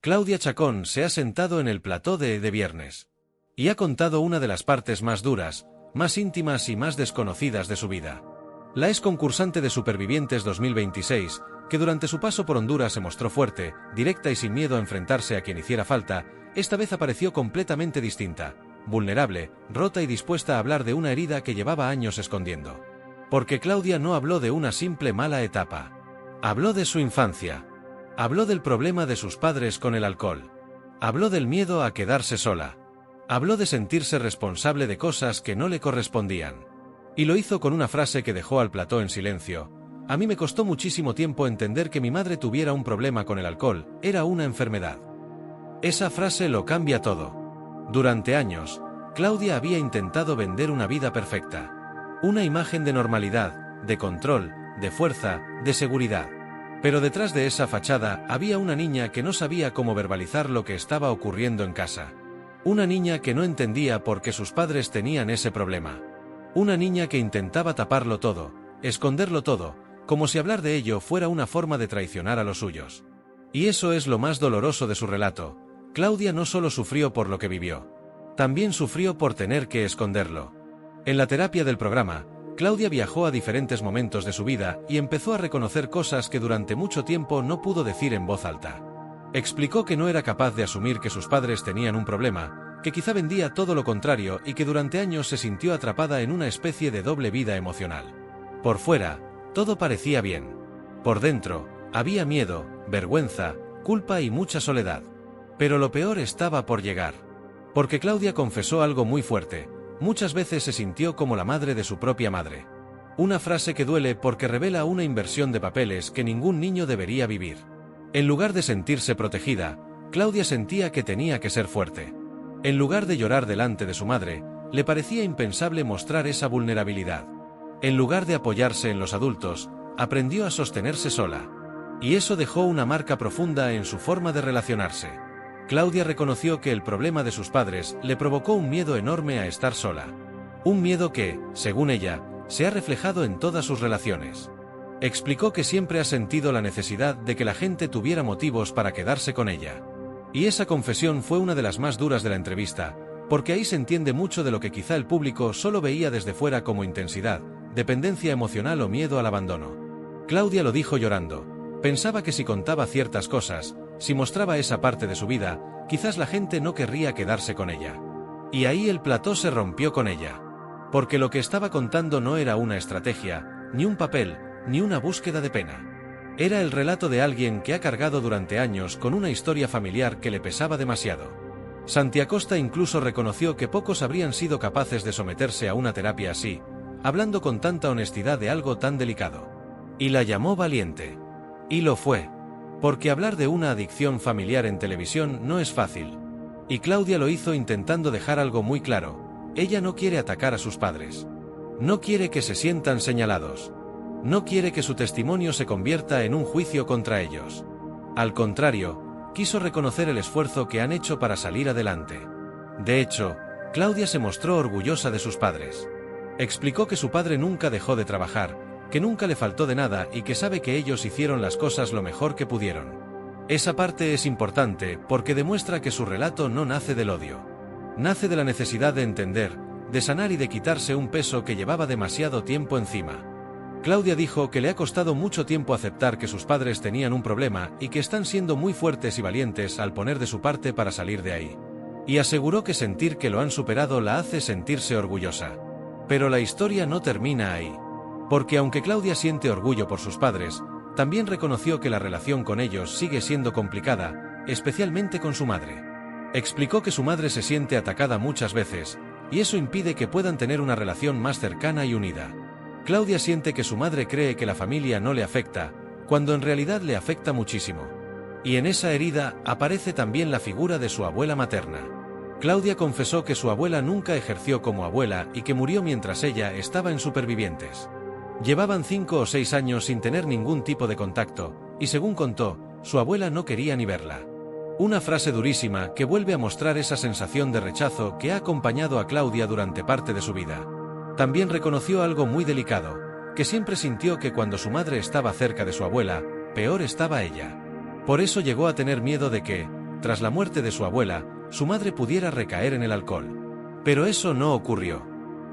Claudia Chacón se ha sentado en el plató de Viernes. Y ha contado una de las partes más duras, más íntimas y más desconocidas de su vida. La ex concursante de Supervivientes 2026, que durante su paso por Honduras se mostró fuerte, directa y sin miedo a enfrentarse a quien hiciera falta, esta vez apareció completamente distinta, vulnerable, rota y dispuesta a hablar de una herida que llevaba años escondiendo. Porque Claudia no habló de una simple mala etapa. Habló de su infancia. Habló del problema de sus padres con el alcohol. Habló del miedo a quedarse sola. Habló de sentirse responsable de cosas que no le correspondían. Y lo hizo con una frase que dejó al plató en silencio. A mí me costó muchísimo tiempo entender que mi madre tuviera un problema con el alcohol, era una enfermedad. Esa frase lo cambia todo. Durante años, Claudia había intentado vender una vida perfecta. Una imagen de normalidad, de control, de fuerza, de seguridad. Pero detrás de esa fachada había una niña que no sabía cómo verbalizar lo que estaba ocurriendo en casa. Una niña que no entendía por qué sus padres tenían ese problema. Una niña que intentaba taparlo todo, esconderlo todo, como si hablar de ello fuera una forma de traicionar a los suyos. Y eso es lo más doloroso de su relato. Claudia no solo sufrió por lo que vivió, también sufrió por tener que esconderlo. En la terapia del programa, Claudia viajó a diferentes momentos de su vida y empezó a reconocer cosas que durante mucho tiempo no pudo decir en voz alta. Explicó que no era capaz de asumir que sus padres tenían un problema, que quizá vendía todo lo contrario y que durante años se sintió atrapada en una especie de doble vida emocional. Por fuera, todo parecía bien. Por dentro, había miedo, vergüenza, culpa y mucha soledad. Pero lo peor estaba por llegar. Porque Claudia confesó algo muy fuerte. Muchas veces se sintió como la madre de su propia madre. Una frase que duele porque revela una inversión de papeles que ningún niño debería vivir. En lugar de sentirse protegida, Claudia sentía que tenía que ser fuerte. En lugar de llorar delante de su madre, le parecía impensable mostrar esa vulnerabilidad. En lugar de apoyarse en los adultos, aprendió a sostenerse sola. Y eso dejó una marca profunda en su forma de relacionarse. Claudia reconoció que el problema de sus padres le provocó un miedo enorme a estar sola. Un miedo que, según ella, se ha reflejado en todas sus relaciones. Explicó que siempre ha sentido la necesidad de que la gente tuviera motivos para quedarse con ella. Y esa confesión fue una de las más duras de la entrevista, porque ahí se entiende mucho de lo que quizá el público solo veía desde fuera como intensidad, dependencia emocional o miedo al abandono. Claudia lo dijo llorando. Pensaba que si contaba ciertas cosas, si mostraba esa parte de su vida, quizás la gente no querría quedarse con ella. Y ahí el plató se rompió con ella. Porque lo que estaba contando no era una estrategia, ni un papel, ni una búsqueda de pena. Era el relato de alguien que ha cargado durante años con una historia familiar que le pesaba demasiado. Santi Acosta incluso reconoció que pocos habrían sido capaces de someterse a una terapia así, hablando con tanta honestidad de algo tan delicado. Y la llamó valiente. Y lo fue. Porque hablar de una adicción familiar en televisión no es fácil. Y Claudia lo hizo intentando dejar algo muy claro. Ella no quiere atacar a sus padres. No quiere que se sientan señalados. No quiere que su testimonio se convierta en un juicio contra ellos. Al contrario, quiso reconocer el esfuerzo que han hecho para salir adelante. De hecho, Claudia se mostró orgullosa de sus padres. Explicó que su padre nunca dejó de trabajar, que nunca le faltó de nada y que sabe que ellos hicieron las cosas lo mejor que pudieron. Esa parte es importante porque demuestra que su relato no nace del odio. Nace de la necesidad de entender, de sanar y de quitarse un peso que llevaba demasiado tiempo encima. Claudia dijo que le ha costado mucho tiempo aceptar que sus padres tenían un problema y que están siendo muy fuertes y valientes al poner de su parte para salir de ahí. Y aseguró que sentir que lo han superado la hace sentirse orgullosa. Pero la historia no termina ahí. Porque aunque Claudia siente orgullo por sus padres, también reconoció que la relación con ellos sigue siendo complicada, especialmente con su madre. Explicó que su madre se siente atacada muchas veces, y eso impide que puedan tener una relación más cercana y unida. Claudia siente que su madre cree que la familia no le afecta, cuando en realidad le afecta muchísimo. Y en esa herida aparece también la figura de su abuela materna. Claudia confesó que su abuela nunca ejerció como abuela y que murió mientras ella estaba en Supervivientes. Llevaban 5 o 6 años sin tener ningún tipo de contacto, y según contó, su abuela no quería ni verla. Una frase durísima que vuelve a mostrar esa sensación de rechazo que ha acompañado a Claudia durante parte de su vida. También reconoció algo muy delicado, que siempre sintió que cuando su madre estaba cerca de su abuela, peor estaba ella. Por eso llegó a tener miedo de que, tras la muerte de su abuela, su madre pudiera recaer en el alcohol. Pero eso no ocurrió.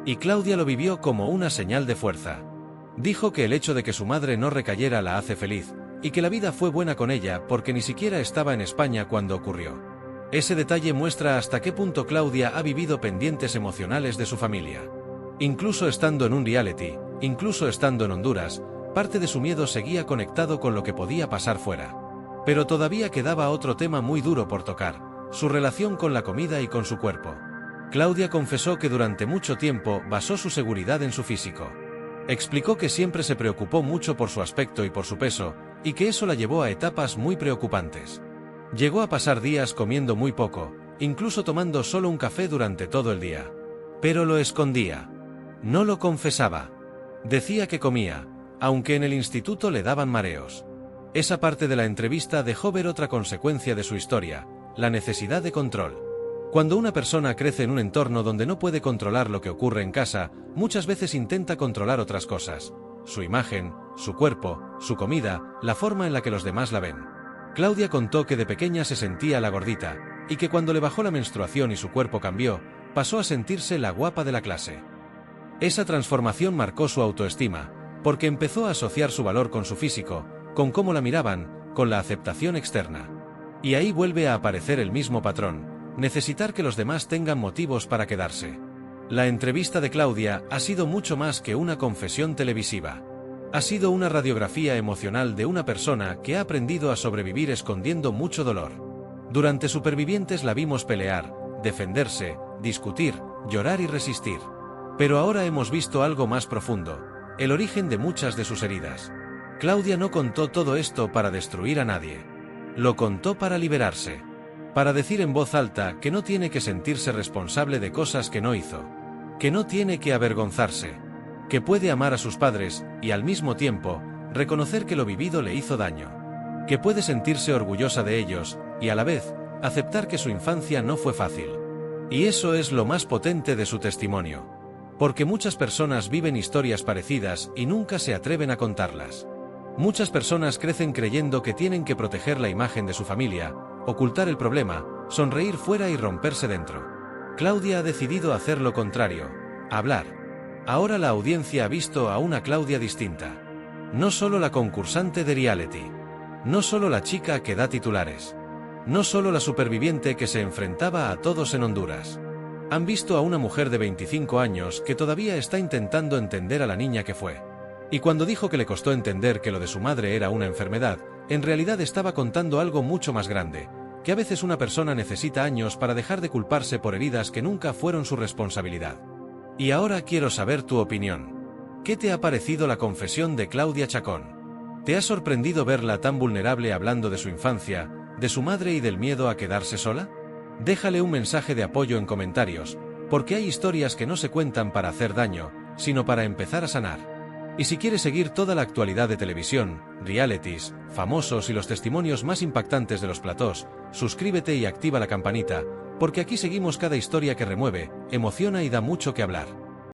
Y Claudia lo vivió como una señal de fuerza. Dijo que el hecho de que su madre no recayera la hace feliz, y que la vida fue buena con ella porque ni siquiera estaba en España cuando ocurrió. Ese detalle muestra hasta qué punto Claudia ha vivido pendientes emocionales de su familia. Incluso estando en un reality, incluso estando en Honduras, parte de su miedo seguía conectado con lo que podía pasar fuera. Pero todavía quedaba otro tema muy duro por tocar, su relación con la comida y con su cuerpo. Claudia confesó que durante mucho tiempo basó su seguridad en su físico. Explicó que siempre se preocupó mucho por su aspecto y por su peso, y que eso la llevó a etapas muy preocupantes. Llegó a pasar días comiendo muy poco, incluso tomando solo un café durante todo el día. Pero lo escondía. No lo confesaba. Decía que comía, aunque en el instituto le daban mareos. Esa parte de la entrevista dejó ver otra consecuencia de su historia, la necesidad de control. Cuando una persona crece en un entorno donde no puede controlar lo que ocurre en casa, muchas veces intenta controlar otras cosas: su imagen, su cuerpo, su comida, la forma en la que los demás la ven. Claudia contó que de pequeña se sentía la gordita, y que cuando le bajó la menstruación y su cuerpo cambió, pasó a sentirse la guapa de la clase. Esa transformación marcó su autoestima, porque empezó a asociar su valor con su físico, con cómo la miraban, con la aceptación externa. Y ahí vuelve a aparecer el mismo patrón: necesitar que los demás tengan motivos para quedarse. La entrevista de Claudia ha sido mucho más que una confesión televisiva. Ha sido una radiografía emocional de una persona que ha aprendido a sobrevivir escondiendo mucho dolor. Durante Supervivientes la vimos pelear, defenderse, discutir, llorar y resistir. Pero ahora hemos visto algo más profundo: el origen de muchas de sus heridas. Claudia no contó todo esto para destruir a nadie. Lo contó para liberarse. Para decir en voz alta que no tiene que sentirse responsable de cosas que no hizo. Que no tiene que avergonzarse. Que puede amar a sus padres, y al mismo tiempo, reconocer que lo vivido le hizo daño. Que puede sentirse orgullosa de ellos, y a la vez, aceptar que su infancia no fue fácil. Y eso es lo más potente de su testimonio. Porque muchas personas viven historias parecidas y nunca se atreven a contarlas. Muchas personas crecen creyendo que tienen que proteger la imagen de su familia, ocultar el problema, sonreír fuera y romperse dentro. Claudia ha decidido hacer lo contrario: hablar. Ahora la audiencia ha visto a una Claudia distinta. No solo la concursante de reality. No solo la chica que da titulares. No solo la superviviente que se enfrentaba a todos en Honduras. Han visto a una mujer de 25 años que todavía está intentando entender a la niña que fue. Y cuando dijo que le costó entender que lo de su madre era una enfermedad, en realidad estaba contando algo mucho más grande: que a veces una persona necesita años para dejar de culparse por heridas que nunca fueron su responsabilidad. Y ahora quiero saber tu opinión. ¿Qué te ha parecido la confesión de Claudia Chacón? ¿Te ha sorprendido verla tan vulnerable hablando de su infancia, de su madre y del miedo a quedarse sola? Déjale un mensaje de apoyo en comentarios, porque hay historias que no se cuentan para hacer daño, sino para empezar a sanar. Y si quieres seguir toda la actualidad de televisión, realities, famosos y los testimonios más impactantes de los platós, suscríbete y activa la campanita, porque aquí seguimos cada historia que remueve, emociona y da mucho que hablar.